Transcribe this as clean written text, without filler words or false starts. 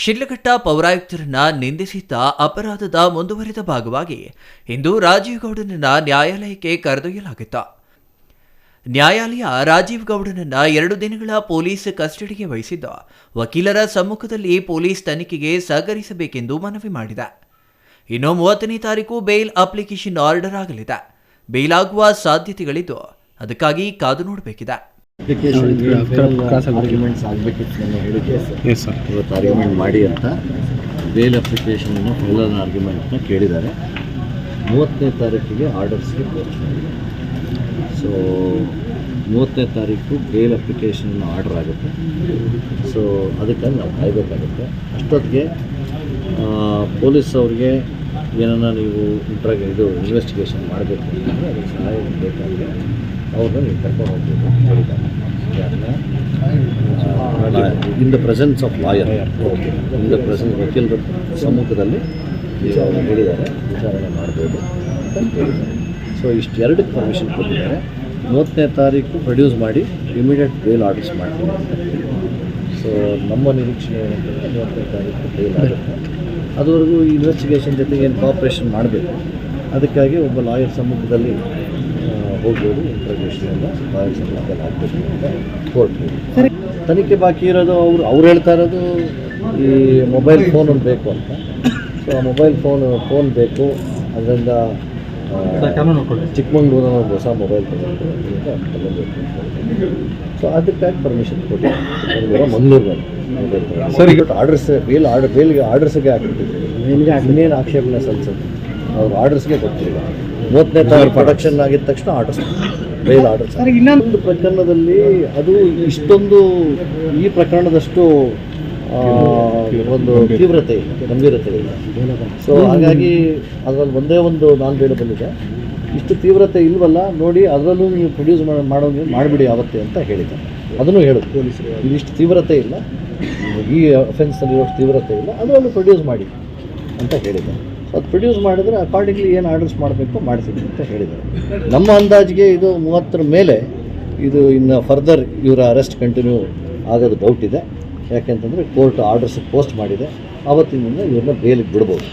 ಶಿಡ್ಲಘಟ್ಟ ಪೌರಾಯುಕ್ತರನ್ನ ನಿಂದಿಸಿದ್ದ ಅಪರಾಧದ ಮುಂದುವರಿದ ಭಾಗವಾಗಿ ಇಂದು ರಾಜೀವ್ ಗೌಡನನ್ನ ನ್ಯಾಯಾಲಯಕ್ಕೆ ಕರೆದೊಯ್ಯಲಾಗಿತ್ತು. ನ್ಯಾಯಾಲಯ ರಾಜೀವ್ ಗೌಡನನ್ನ 2 ದಿನಗಳ ಪೊಲೀಸ್ ಕಸ್ಟಡಿಗೆ ವಹಿಸಿದ್ದು ವಕೀಲರ ಸಮ್ಮುಖದಲ್ಲಿ ಪೊಲೀಸ್ ತನಿಖೆಗೆ ಸಹಕರಿಸಬೇಕೆಂದು ಮನವಿ ಮಾಡಿದೆ. ಇನ್ನು 30ನೇ ತಾರೀಕು ಬೇಲ್ ಅಪ್ಲಿಕೇಶನ್ ಆರ್ಡರ್ ಆಗಲಿದೆ. ಬೇಲ್ ಆಗುವ ಸಾಧ್ಯತೆಗಳಿದ್ದು ಅದಕ್ಕಾಗಿ ಕಾದು ನೋಡಬೇಕಿದೆ. ಆರ್ಗ್ಯುಮೆಂಟ್ಸ್ ಆಗಬೇಕಿತ್ತು ನಾನು ಹೇಳಿದ್ದೆ ಸರ್. ಇವತ್ತು ಆರ್ಗ್ಯುಮೆಂಟ್ ಮಾಡಿ ಅಂತ ಬೇಲ್ ಅಪ್ಲಿಕೇಶನ್ನ ಫೈನಲ್ ಆರ್ಗ್ಯುಮೆಂಟ್ನ ಕೇಳಿದ್ದಾರೆ. 30ನೇ ತಾರೀಕಿಗೆ ಆರ್ಡರ್ಸ್ಗೆ ಪೋಸ್ಟ್ ಮಾಡಿ. ಸೊ 30ನೇ ತಾರೀಕು ಬೇಲ್ ಅಪ್ಲಿಕೇಶನ್ ಆರ್ಡರ್ ಆಗುತ್ತೆ. ಸೊ ಅದಕ್ಕಾಗಿ ನಾವು ಕಾಯಬೇಕಾಗುತ್ತೆ. ಅಷ್ಟೊತ್ತಿಗೆ ಪೊಲೀಸ್ ಅವ್ರಿಗೆ ಏನನ್ನ ನೀವು ಇನ್ವೆಸ್ಟಿಗೇಷನ್ ಮಾಡಬೇಕು ಅಂತಂದರೆ ಅದಕ್ಕೆ ಸಹಾಯ ಬೇಕಾದರೆ ಅವ್ರನ್ನ ನೀವು ಕರ್ಕೊಂಡು ಹೋಗ್ಬೋದು ಹೇಳಿದ್ದಾರೆ. In the presence of lawyer, in the presence ವಕೀಲರ ಸಮ್ಮುಖದಲ್ಲಿ ಅವರು ಹೇಳಿದ್ದಾರೆ, ವಿಚಾರಣೆ ಮಾಡ್ಬೋದು ಅಂತ ಹೇಳಿದ್ದಾರೆ. ಸೊ ಇಷ್ಟು 2ಕ್ಕೆ ಪರ್ಮಿಷನ್ ಕೊಟ್ಟಿದ್ದಾರೆ. 30ನೇ ತಾರೀಕು ಪ್ರೊಡ್ಯೂಸ್ ಮಾಡಿ ಇಮಿಡಿಯೇಟ್ ಬೇಲ್ ಆರ್ಡರ್ಸ್ ಮಾಡ್ತೀನಿ ಅಂತ ಹೇಳಿದ್ದಾರೆ. ಸೊ ನಮ್ಮ ನಿರೀಕ್ಷೆ ಏನಂತಂದರೆ 30ನೇ ತಾರೀಕು ಬೇಲ್ ಆಗುತ್ತೆ. ಅದುವರೆಗೂ ಇನ್ವೆಸ್ಟಿಗೇಷನ್ ಜೊತೆಗೆ ಏನು ಕೋಆಪ್ರೇಷನ್ ಮಾಡಬೇಕು, ಅದಕ್ಕಾಗಿ ಒಬ್ಬ ಲಾಯರ್ ಸಮ್ಮುಖದಲ್ಲಿ ಹೋಗ್ಬೋದು. ಇಂಟ್ರೋಗೇಷನ್ ಎಲ್ಲ ಲಾಯರ್ ಸಮ್ಮುಖದಲ್ಲಿ ಆಗಬೇಕು ಅಂತ ಕೋರ್ಟ್ ತನಿಖೆ ಬಾಕಿ ಇರೋದು. ಅವ್ರು ಹೇಳ್ತಾ ಇರೋದು ಈ ಮೊಬೈಲ್ ಫೋನ್ ಒಂದು ಬೇಕು ಅಂತ. ಸೊ ಆ ಮೊಬೈಲ್ ಫೋನ್ ಬೇಕು, ಅದರಿಂದ ಚಿಕ್ಕಮಂಗ್ಳೂರಿನ ಒಂದು ಹೊಸ ಮೊಬೈಲ್ ತಗೊಳ್ಬೇಕು. ಸೊ ಅದಕ್ಕಾಗಿ ಪರ್ಮಿಷನ್ ಕೊಟ್ಟು ಮಂಗಳೂರಿನಲ್ಲಿ ಮೊಬೈಲ್ ಸರಿ ಆರ್ಡರ್ಸ್ ಬೇಲ್ಗೆ ಆರ್ಡರ್ಸ್ಗೆ ಹಾಕಿಬಿಟ್ಟಿದ್ರು. ಇನ್ನೇನು ಆಕ್ಷೇಪಣೆ ಸಲ್ಲಿಸೋದು, ಅವ್ರು ಆರ್ಡರ್ಸ್ಗೆ ಕೊಟ್ಟಿಲ್ಲ. 30ನೇ ತಾರೀಕು ಪ್ರೊಡಕ್ಷನ್ ಆಗಿದ ತಕ್ಷಣ ಆರ್ಡರ್ಸ್ ಬೇಲ್ ಆರ್ಡರ್ಸ್. ಇನ್ನೊಂದು ಪ್ರಕರಣದಲ್ಲಿ ಅದು ಇಷ್ಟೊಂದು ಈ ಪ್ರಕರಣದಷ್ಟು ಒಂದು ತೀವ್ರತೆ ಇಲ್ಲ, ಗಂಭೀರತೆ ಇಲ್ಲ. ಸೊ ಹಾಗಾಗಿ ಅದರಲ್ಲಿ ಒಂದೇ ಒಂದು ನಾನ್ ಬೇಲಬಲ್ ಇದೆ. ಇಷ್ಟು ತೀವ್ರತೆ ಇಲ್ವಲ್ಲ ನೋಡಿ, ಅದರಲ್ಲೂ ನೀವು ಪ್ರೊಡ್ಯೂಸ್ ಮಾಡಿಬಿಡಿ ಯಾವತ್ತೇ ಅಂತ ಹೇಳಿದ್ದಾರೆ. ಅದನ್ನು ಹೇಳೋದು ಪೊಲೀಸರು, ಇದಿಷ್ಟು ತೀವ್ರತೆ ಇಲ್ಲ, ಈ ಅಫೆನ್ಸ್ನಲ್ಲಿರೋಷ್ಟು ತೀವ್ರತೆ ಇಲ್ಲ, ಅದರಲ್ಲೂ ಪ್ರೊಡ್ಯೂಸ್ ಮಾಡಿ ಅಂತ ಹೇಳಿದ್ದಾರೆ. ಸೊ ಅದು ಪ್ರೊಡ್ಯೂಸ್ ಮಾಡಿದರೆ ಅಕಾರ್ಡಿಂಗ್ಲಿ ಏನು ಆರ್ಡರ್ಸ್ ಮಾಡಬೇಕು ಮಾಡಿಸಿದ್ವಿ ಅಂತ ಹೇಳಿದ್ದಾರೆ. ನಮ್ಮ ಅಂದಾಜಿಗೆ ಇದು 30ರ ಮೇಲೆ ಇದು ಇನ್ನು ಫರ್ದರ್ ಇವರ ಅರೆಸ್ಟ್ ಕಂಟಿನ್ಯೂ ಆಗೋದು ಡೌಟ್ ಇದೆ. ಯಾಕೆಂತಂದರೆ ಕೋರ್ಟ್ ಆರ್ಡರ್ಸ್ ಪೋಸ್ಟ್ ಮಾಡಿದೆ, ಆವತ್ತಿನಿಂದ ಇವ್ರನ್ನ ಬೇಲಿಗೆ ಬಿಡ್ಬೋದು.